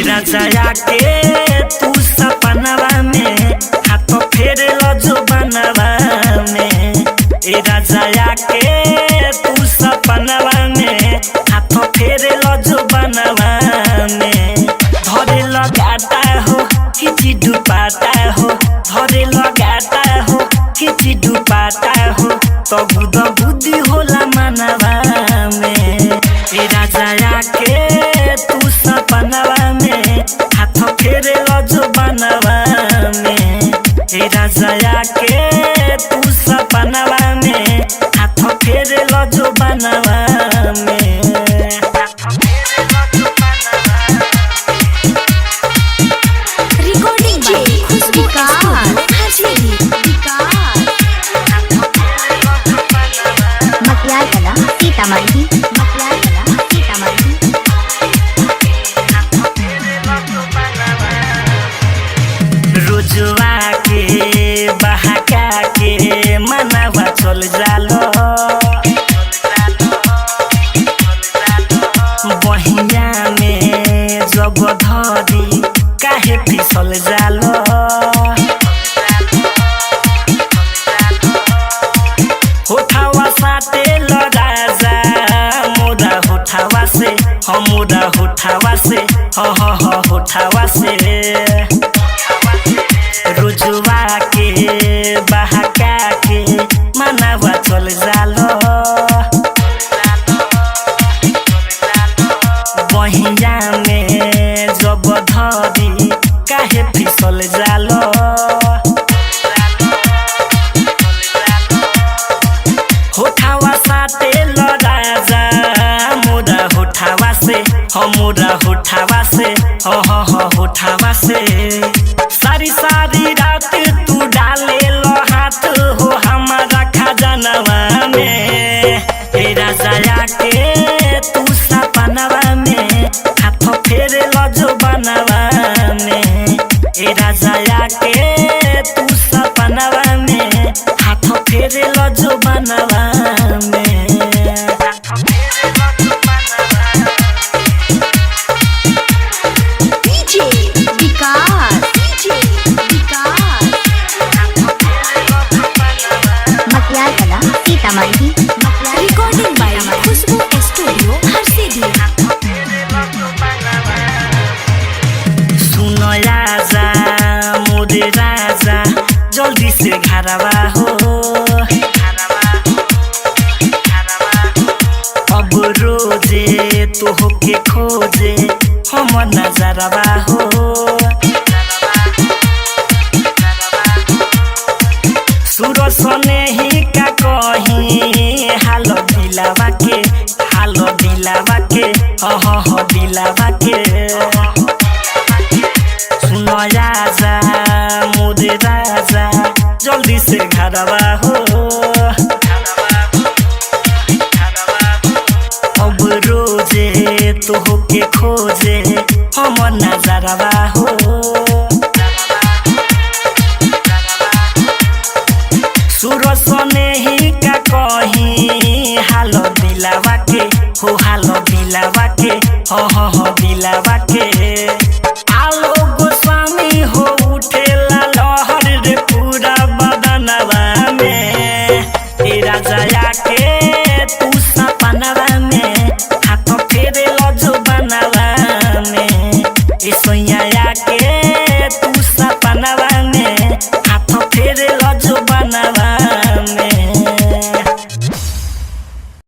राजा के तू सपनवा में हाथ फेरे जो बनवा में। ए राजा के तू सपनवा में हाथ फेरे जो बनवा में। धरे लगाता हो खिची डुबाता हो, धरे लगाता हो खिची डुबाता हो, तो बुद बुद्धि होला मनवा में। ए राजा के तू सपनवा में हाथ फेरे जो बनवा में। ए राजा के तू सपनवा में हाथ फेरे जो बनवा में। सीतामढ़ी रोजुआ के बहका के मनवा चल जालो, बहिया में जब धरी काहे फिसल जालो। होठावा साटे राजा मोरा होठावा से, मोरा होठावा से, होठावा से। रोजुआ के बहका के मनवा चल जालो, बहिया में जब धरी काहे फिसल जालो। होठावा साटे राजा मोरा होठावा से, मोरा होठावा से, होठावा से। सारी सारी रात तू डाले लो हाथ हो हमारा खजानवा में। ए राजा के तू सपनवा में हाथ फेरे जो बनवा में। ए राजा के तू सपनवा में हाथ फेरे जो बनवा में। Sitamarhi recording by Khushboo studio Harsiddhi. सुनो राजा मोरे राजा जल्दी से घरवा हो, अब रोजे तो होके खोजे हम नजरवा हो। सूरज सने ही का कहीं हालो दिलावा के, हालो दिलावा के, दिलावा के। सुनो राजा मोरे राजा जल्दी से घरवा हो, अब रोजे तो होके खोजे हम नजरवा हो। सूरज सने ही का कहीं हालो दिलावा के, हालो दिलावा के, दिलावा के। आलो गोस्वामी हो उठेला लहर रे पूरा बदनवा में। ए राजा के तू सपनवा में हाथ फेरे जो बनवा में। ए सोया के